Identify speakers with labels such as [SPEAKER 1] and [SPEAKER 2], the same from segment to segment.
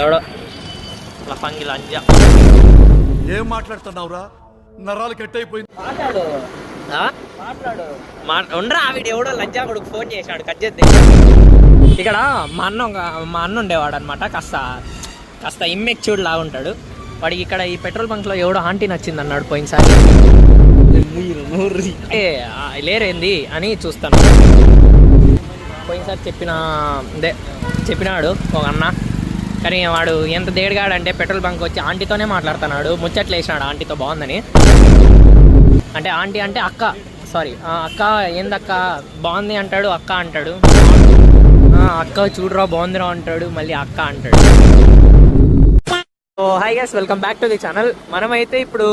[SPEAKER 1] ఎవడో లఫంగి లంజా.
[SPEAKER 2] ఏం మాట్లాడుతున్నావురా? నరాలు కట్ అయిపోయింది.
[SPEAKER 1] ఉండరా వీడు ఎవడో లంజా కొడుకు ఫోన్ చేశాడు, కట్ చేద్దే. ఇక్కడ మా అన్న ఉండేవాడు అనమాట. కాస్త ఇమ్మెచ్యూర్డ్ లాగా ఉంటాడు వాడికి. ఇక్కడ ఈ పెట్రోల్ బంక్ లో ఎవడో ఆంటీ నచ్చింది అన్నాడు పోయినసారి. లేరేంది అని చూస్తాను. పోయినసారి చెప్పినాడు ఒక అన్న. కానీ వాడు ఎంత దేడిగాడంటే పెట్రోల్ బంక్ వచ్చి ఆంటీతోనే మాట్లాడుతున్నాడు. ముచ్చట్లు వేసినాడు ఆంటీతో బాగుందని. అంటే ఆంటీ అంటే అక్క, సారీ అక్క. ఏందక్క బాగుంది అంటాడు, అక్క అంటాడు. అక్క చూడరా బాగుందిరా అంటాడు, మళ్ళీ అక్క అంటాడు. So hi guys, welcome back to the channel. మనమైతే ఇప్పుడు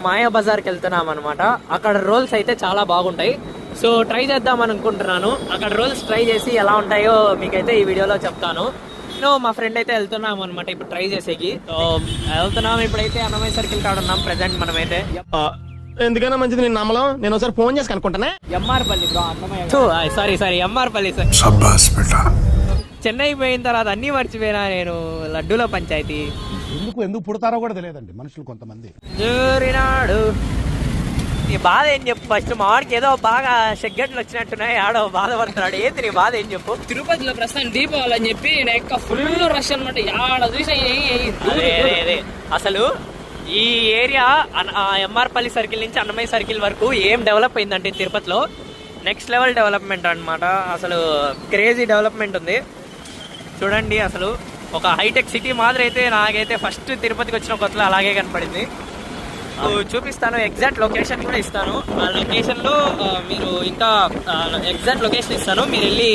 [SPEAKER 1] మాయా బజార్కి వెళ్తున్నాం అనమాట. అక్కడ రోల్స్ అయితే చాలా బాగుంటాయి. సో ట్రై చేద్దాం అనుకుంటున్నాను. అక్కడ రోల్స్ ట్రై చేసి ఎలా ఉంటాయో మీకైతే ఈ వీడియోలో చెప్తాను. మా ఫ్రెండ్ అయితే వెళ్తున్నాం అనమాట ఇప్పుడు ట్రై చేసేకి. వెళ్తున్నాం ఇప్పుడైతే అన్నమయ్య సర్కిల్ కాడ ఉన్నాం ప్రెసెంట్ మనమైతే.
[SPEAKER 3] ఎందుకైనా మంచిది నేను నమ్మలం. నేను ఒకసారి ఫోన్ చేసి కనుక్కుంటానే.
[SPEAKER 1] MR Palli bro, Annamayya sorry MR Palli sir. Chennai పోయిన తర్వాత అన్నీ మర్చిపోయినా నేను. లడ్డూల పంచాయతీ
[SPEAKER 2] ఎందుకు పుడతారో కూడా తెలియదండి మనుషులు కొంతమంది.
[SPEAKER 1] జూరినాడు నీ బాధ ఏం చెప్పు ఫస్ట్. మా వాడికి ఏదో బాగా సెగ్గట్లు వచ్చినట్టున్నాయి, ఆడో బాధపడుతున్నాడు. ఏంటి నీ బాధ ఏం చెప్పు.
[SPEAKER 4] తిరుపతిలో ప్రస్తుతం దీపావళి అని చెప్పి ఫుల్ రష్ అనమాట. ఆడ చూసా
[SPEAKER 1] అసలు ఈ ఏరియా ఎంఆర్పల్లి సర్కిల్ నుంచి అన్నమయ్య సర్కిల్ వరకు ఏం డెవలప్ అయిందంటే తిరుపతిలో నెక్స్ట్ లెవెల్ డెవలప్మెంట్ అనమాట. అసలు క్రేజీ డెవలప్మెంట్ ఉంది చూడండి. అసలు ఒక హైటెక్ సిటీ మాదిరి అయితే నాకైతే ఫస్ట్ తిరుపతికి వచ్చిన కొత్తలో అలాగే కనపడింది. చూపిస్తాను, ఎగ్జాక్ట్ లొకేషన్ కూడా ఇస్తాను. ఆ లొకేషన్లో మీరు ఇంకా ఎగ్జాక్ట్ లొకేషన్ ఇస్తాను, మీరు వెళ్ళి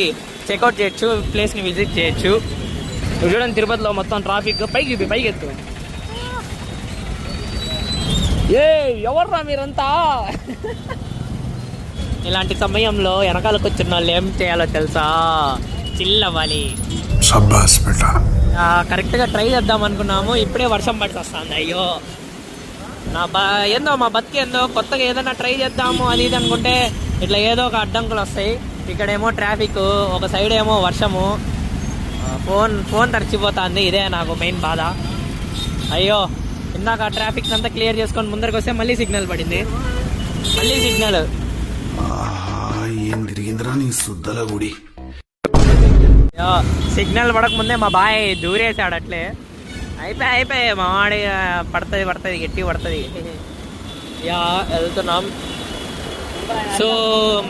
[SPEAKER 1] చెక్అవుట్ చేయొచ్చు, ప్లేస్ని విజిట్ చేయొచ్చు.
[SPEAKER 4] చూడండి తిరుపతిలో మొత్తం ట్రాఫిక్. పైకి ఎత్తు. ఎవర్రా మీరంతా?
[SPEAKER 1] ఇలాంటి సమయంలో వెనకాల కూర్చున్న వాళ్ళు ఏం చేయాలో తెలుసా? చిల్ అవ్వాలి. కరెక్ట్గా ట్రై చేద్దాం అనుకున్నాము, ఇప్పుడే వర్షం పడి వస్తుంది. అయ్యో ఏందో మా బతికి ఏందో. కొత్తగా ఏదైనా ట్రై చేద్దాము అది ఇది అనుకుంటే ఇట్లా ఏదో ఒక అడ్డంకులు వస్తాయి. ఇక్కడేమో ట్రాఫిక్, ఒక సైడ్ ఏమో వర్షము, ఫోన్ తడిచిపోతుంది. ఇదే నాకు మెయిన్ బాధ. అయ్యో ఇందాక ట్రాఫిక్ అంతా క్లియర్ చేసుకొని ముందరికి వస్తే మళ్ళీ సిగ్నల్ పడింది. మళ్ళీ సిగ్నల్ పడక ముందే మా బాయ్ దూరేసాడు అట్లే. అయిపోయి మా వాడి పడుతుంది గట్టి పడుతుంది. వెళ్తున్నాం. సో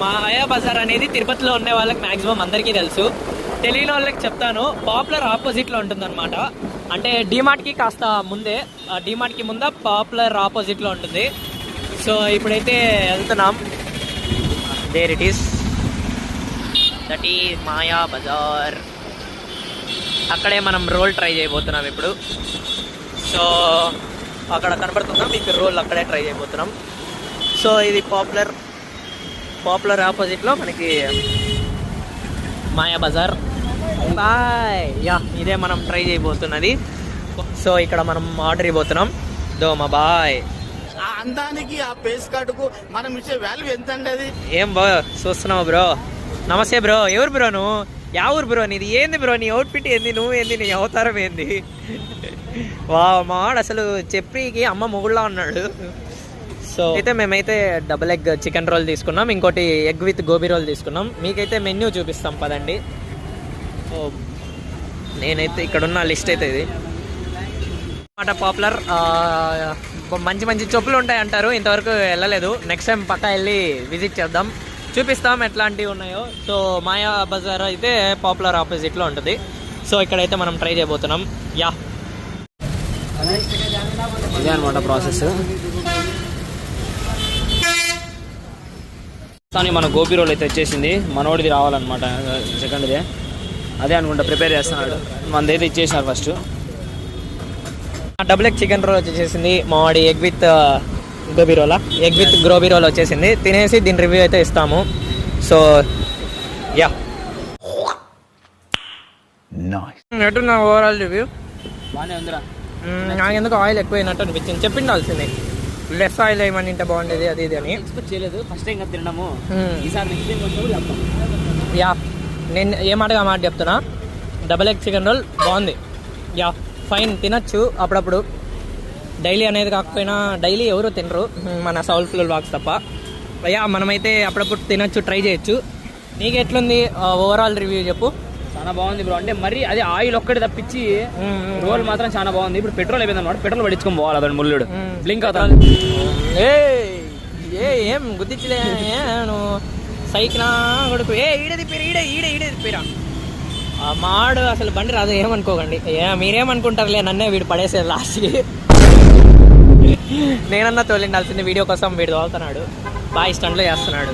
[SPEAKER 1] మాయా బజార్ అనేది తిరుపతిలో ఉండే వాళ్ళకి మ్యాక్సిమం అందరికీ తెలుసు. తెలియని వాళ్ళకి చెప్తాను, పాపులర్ ఆపోజిట్లో ఉంటుంది అనమాట. అంటే డిమార్ట్కి కాస్త ముందే, డిమార్ట్కి ముందే పాపులర్ ఆపోజిట్లో ఉంటుంది. సో ఇప్పుడైతే వెళ్తున్నాం. There it is, that is Maya Bazaar. అక్కడే మనం రోల్ ట్రై చేయబోతున్నాం ఇప్పుడు. సో అక్కడ కనబడుతున్నాం మీకు రోల్, అక్కడే ట్రై చేయబోతున్నాం. సో ఇది పాపులర్ ఆపోజిట్లో మనకి మాయా బజార్. బాయ్. ఇదే మనం ట్రై చేయబోతున్నది. సో ఇక్కడ మనం ఆర్డర్ ఇవ్వబోతున్నాం. మా బాయ్
[SPEAKER 3] అందానికి ఆ పేస్ కార్డుకు మనం ఇచ్చే వాల్యూ ఎంత అండి?
[SPEAKER 1] ఏం బా చూస్తున్నావు బ్రో? నమస్తే బ్రో. ఎవరు బ్రో నువ్వు? యా ఊరు బ్రో నీది? ఏంది బ్రో నీ అవుట్ఫిట్ ఏంది? నువ్వు ఏంది? నీ అవతారం ఏంది? మా వాడు అసలు చెప్పికి అమ్మ మొగుళ్ళ ఉన్నాడు. సో అయితే మేమైతే డబుల్ ఎగ్ చికెన్ రోల్ తీసుకున్నాం, ఇంకోటి ఎగ్ విత్ గోబీ రోల్ తీసుకున్నాం. మీకైతే మెన్యూ చూపిస్తాం పదండి. సో నేనైతే ఇక్కడున్న లిస్ట్ అయితే ఇది అన్నమాట. పాపులర్ మంచి చెప్పులు ఉంటాయి అంటారు, ఇంతవరకు వెళ్ళలేదు. నెక్స్ట్ టైం పక్కా వెళ్ళి విజిట్ చేద్దాం, చూపిస్తాం ఎట్లాంటివి ఉన్నాయో. సో మాయా బజార్ అయితే పాపులర్ ఆపోజిట్లో ఉంటుంది. సో ఇక్కడైతే మనం ట్రై చేయబోతున్నాం.
[SPEAKER 4] ఇదే అనమాట ప్రాసెస్. కానీ మన గోబీ రోల్ అయితే వచ్చేసింది. మనోడిది రావాలన్నమాట సెకండ్దే. అదే అనుకుంటా ప్రిపేర్ చేస్తున్నాడు. మనదైతే ఇచ్చేసినారు first.
[SPEAKER 1] Double egg chicken roll వచ్చేసింది. మా వాడి ఎగ్ విత్ గోబీ రోలా, ఎగ్ విత్ గోబీ రోల్ వచ్చేసింది. తినేసి దీని రివ్యూ అయితే ఇస్తాము. సో ఎట్టున్నా ఓవరాల్ రివ్యూ?
[SPEAKER 4] బాగానే ఉందిరా.
[SPEAKER 1] నాకు ఎందుకు ఆయిల్ ఎక్కువైనట్టు అనిపించింది. చెప్పిండాల్సింది లెస్ ఆయిల్ ఏమని ఇంత బాగుండేది అది ఇది అని.
[SPEAKER 4] ఎక్స్పెక్ట్ చేయలేదు ఫస్ట్ టైం తినడము. ఈసారి నెక్స్ట్ టైం వచ్చినప్పుడు చెప్తాం.
[SPEAKER 1] నేను మాట చెప్తున్నా, డబుల్ ఎగ్ చికెన్ రోల్ బాగుంది. ఫైన్, తినచ్చు అప్పుడప్పుడు. డైలీ అనేది కాకపోయినా, డైలీ ఎవరు తినరు మన సౌల్ఫుల్ వ్లాగ్స్ తప్ప. అయ్యా మనమైతే అప్పుడప్పుడు తినచ్చు, ట్రై చేయొచ్చు. నీకు ఎట్లుంది ఓవరాల్ రివ్యూ చెప్పు.
[SPEAKER 4] చాలా బాగుంది బ్రో. అంటే మరి అది ఆయిల్ ఒక్కటి తప్పించి రోల్ మాత్రం చాలా బాగుంది. ఇప్పుడు పెట్రోల్ అయిపోయింది అనమాట, పెట్రోల్ పట్టించుకొని పోవాలి అతను ముల్లుడు బ్లింక్ అవుతాను.
[SPEAKER 1] ఏం గుర్తించలే నువ్వు సైకినా కొడుకు. ఈడే తిప్పిరా మాడు. అసలు బండి రాదు, ఏమనుకోకండి. మీరేమనుకుంటారులే, నన్నే వీడు పడేసేది లాస్ట్కి. నేనన్నా తోలిండాల్సింది వీడియో కోసం, వీడు తోలుతున్నాడు, బాగా స్టంట్లో చేస్తున్నాడు.